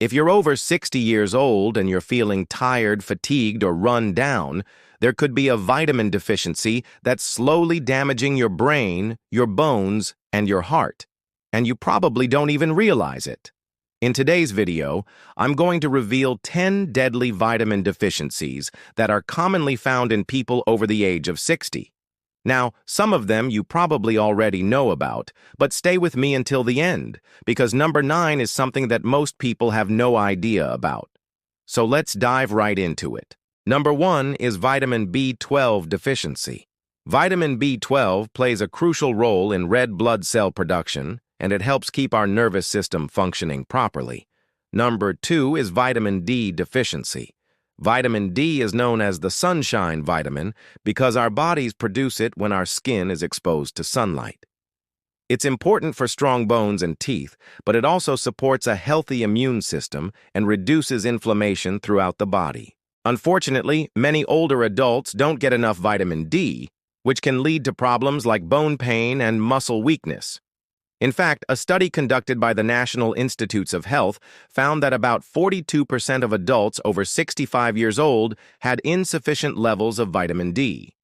If you're over 60 years old and you're feeling tired, fatigued, or run down, there could be a vitamin deficiency that's slowly damaging your brain, your bones, and your heart. And you probably don't even realize it. In today's video, I'm going to reveal 10 deadly vitamin deficiencies that are commonly found in people over the age of 60. Now, some of them you probably already know about, but stay with me until the end, because number 9 is something that most people have no idea about. So let's dive right into it. Number 1 is vitamin B12 deficiency. Vitamin B12 plays a crucial role in red blood cell production, and it helps keep our nervous system functioning properly. Number 2 is vitamin D deficiency. Vitamin D is known as the sunshine vitamin because our bodies produce it when our skin is exposed to sunlight. It's important for strong bones and teeth, but it also supports a healthy immune system and reduces inflammation throughout the body. Unfortunately, many older adults don't get enough vitamin D, which can lead to problems like bone pain and muscle weakness. In fact, a study conducted by the National Institutes of Health found that about 42% of adults over 65 years old had insufficient levels of vitamin D.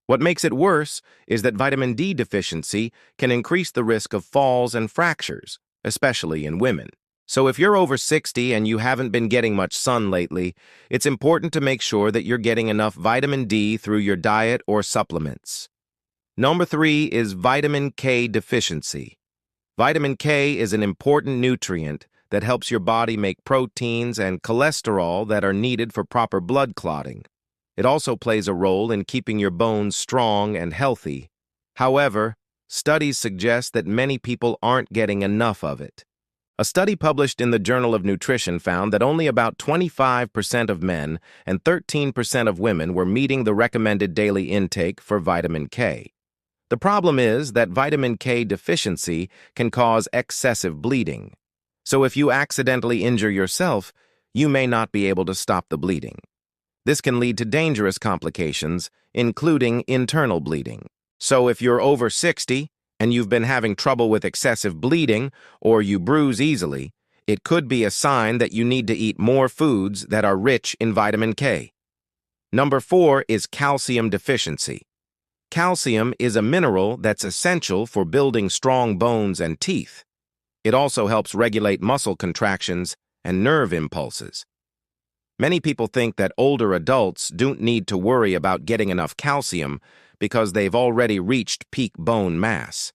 What makes it worse is that vitamin D deficiency can increase the risk of falls and fractures, especially in women. So if you're over 60 and you haven't been getting much sun lately, it's important to make sure that you're getting enough vitamin D through your diet or supplements. Number 3 is vitamin K deficiency. Vitamin K is an important nutrient that helps your body make proteins and cholesterol that are needed for proper blood clotting. It also plays a role in keeping your bones strong and healthy. However, studies suggest that many people aren't getting enough of it. A study published in the Journal of Nutrition found that only about 25% of men and 13% of women were meeting the recommended daily intake for vitamin K. The problem is that vitamin K deficiency can cause excessive bleeding. So if you accidentally injure yourself, you may not be able to stop the bleeding. This can lead to dangerous complications, including internal bleeding. So if you're over 60 and you've been having trouble with excessive bleeding or you bruise easily, it could be a sign that you need to eat more foods that are rich in vitamin K. Number 4 is calcium deficiency. Calcium is a mineral that's essential for building strong bones and teeth. It also helps regulate muscle contractions and nerve impulses. Many people think that older adults don't need to worry about getting enough calcium because they've already reached peak bone mass.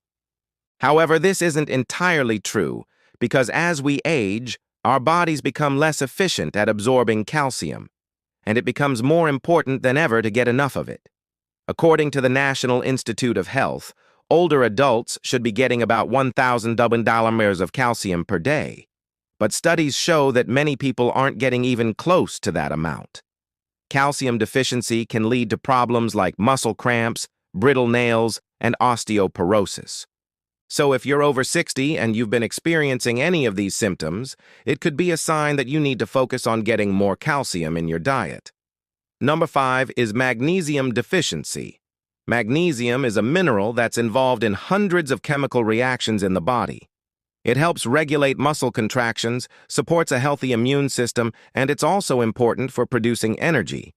However, this isn't entirely true because as we age, our bodies become less efficient at absorbing calcium, and it becomes more important than ever to get enough of it. According to the National Institute of Health, older adults should be getting about 1,000 milligrams of calcium per day. But studies show that many people aren't getting even close to that amount. Calcium deficiency can lead to problems like muscle cramps, brittle nails, and osteoporosis. So if you're over 60 and you've been experiencing any of these symptoms, it could be a sign that you need to focus on getting more calcium in your diet. Number 5 is magnesium deficiency. Magnesium is a mineral that's involved in hundreds of chemical reactions in the body. It helps regulate muscle contractions, supports a healthy immune system, and it's also important for producing energy.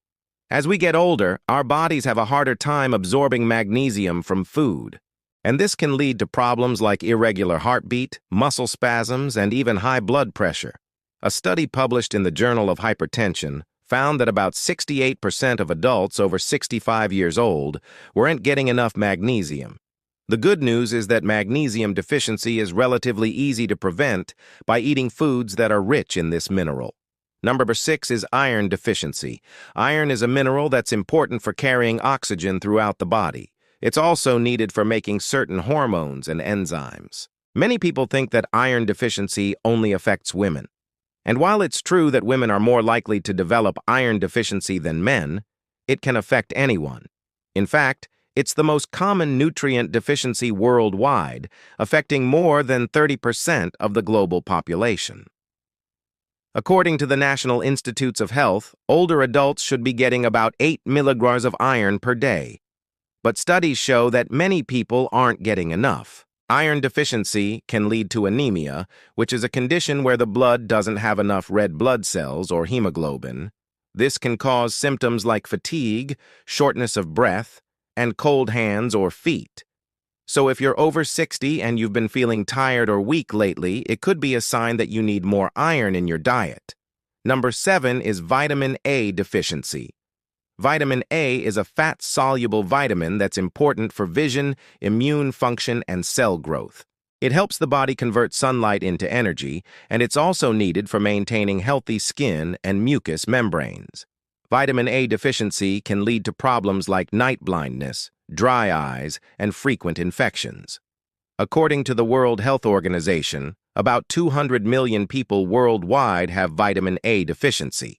As we get older, our bodies have a harder time absorbing magnesium from food. And this can lead to problems like irregular heartbeat, muscle spasms, and even high blood pressure. A study published in the Journal of Hypertension found that about 68% of adults over 65 years old weren't getting enough magnesium. The good news is that magnesium deficiency is relatively easy to prevent by eating foods that are rich in this mineral. Number 6 is iron deficiency. Iron is a mineral that's important for carrying oxygen throughout the body. It's also needed for making certain hormones and enzymes. Many people think that iron deficiency only affects women. And while it's true that women are more likely to develop iron deficiency than men, it can affect anyone. In fact, it's the most common nutrient deficiency worldwide, affecting more than 30% of the global population. According to the National Institutes of Health, older adults should be getting about 8 milligrams of iron per day. But studies show that many people aren't getting enough. Iron deficiency can lead to anemia, which is a condition where the blood doesn't have enough red blood cells or hemoglobin. This can cause symptoms like fatigue, shortness of breath, and cold hands or feet. So if you're over 60 and you've been feeling tired or weak lately, it could be a sign that you need more iron in your diet. Number 7 is vitamin A deficiency. Vitamin A is a fat-soluble vitamin that's important for vision, immune function, and cell growth. It helps the body convert sunlight into energy, and it's also needed for maintaining healthy skin and mucous membranes. Vitamin A deficiency can lead to problems like night blindness, dry eyes, and frequent infections. According to the World Health Organization, about 200 million people worldwide have vitamin A deficiency.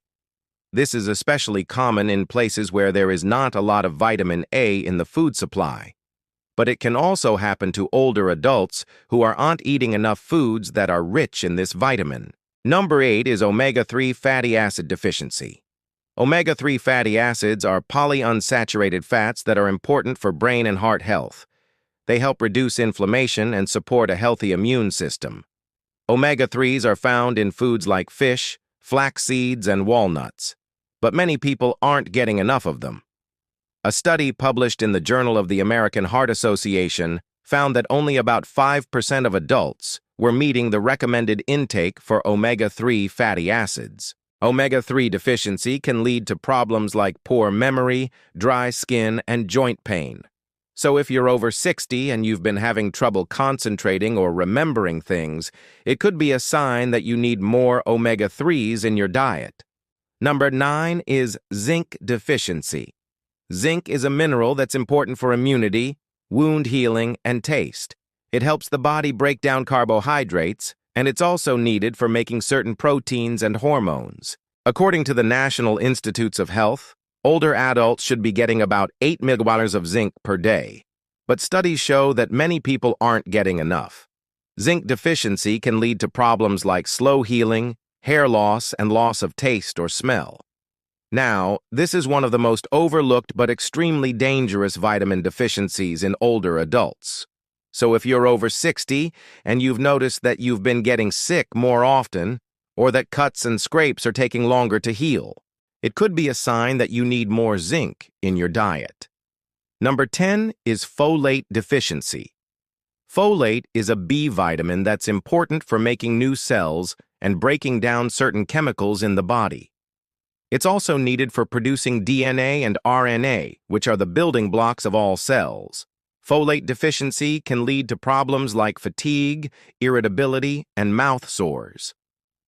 This is especially common in places where there is not a lot of vitamin A in the food supply. But it can also happen to older adults who aren't eating enough foods that are rich in this vitamin. Number 8 is omega-3 fatty acid deficiency. Omega-3 fatty acids are polyunsaturated fats that are important for brain and heart health. They help reduce inflammation and support a healthy immune system. Omega-3s are found in foods like fish, flax seeds, and walnuts. But many people aren't getting enough of them. A study published in the Journal of the American Heart Association found that only about 5% of adults were meeting the recommended intake for omega-3 fatty acids. Omega-3 deficiency can lead to problems like poor memory, dry skin, and joint pain. So if you're over 60 and you've been having trouble concentrating or remembering things, it could be a sign that you need more omega-3s in your diet. Number 9 is zinc deficiency. Zinc is a mineral that's important for immunity, wound healing, and taste. It helps the body break down carbohydrates, and it's also needed for making certain proteins and hormones. According to the National Institutes of Health, older adults should be getting about 8 milligrams of zinc per day. But studies show that many people aren't getting enough. Zinc deficiency can lead to problems like slow healing, hair loss, and loss of taste or smell. Now, this is one of the most overlooked but extremely dangerous vitamin deficiencies in older adults. So if you're over 60 and you've noticed that you've been getting sick more often, or that cuts and scrapes are taking longer to heal, it could be a sign that you need more zinc in your diet. Number 10 is folate deficiency. Folate is a B vitamin that's important for making new cells and breaking down certain chemicals in the body. It's also needed for producing DNA and RNA, which are the building blocks of all cells. Folate deficiency can lead to problems like fatigue, irritability, and mouth sores.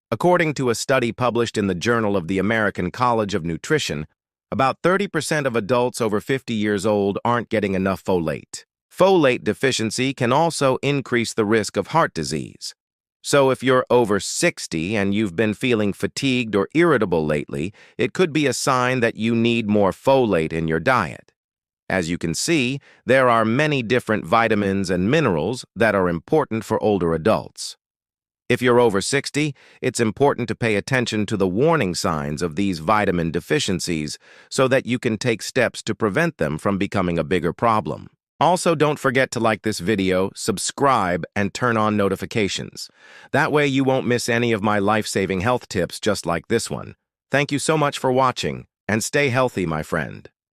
According to a study published in the Journal of the American College of Nutrition, about 30% of adults over 50 years old aren't getting enough folate. Folate deficiency can also increase the risk of heart disease. So if you're over 60 and you've been feeling fatigued or irritable lately, it could be a sign that you need more folate in your diet. As you can see, there are many different vitamins and minerals that are important for older adults. If you're over 60, it's important to pay attention to the warning signs of these vitamin deficiencies so that you can take steps to prevent them from becoming a bigger problem. Also, don't forget to like this video, subscribe, and turn on notifications. That way you won't miss any of my life-saving health tips just like this one. Thank you so much for watching, and stay healthy, my friend.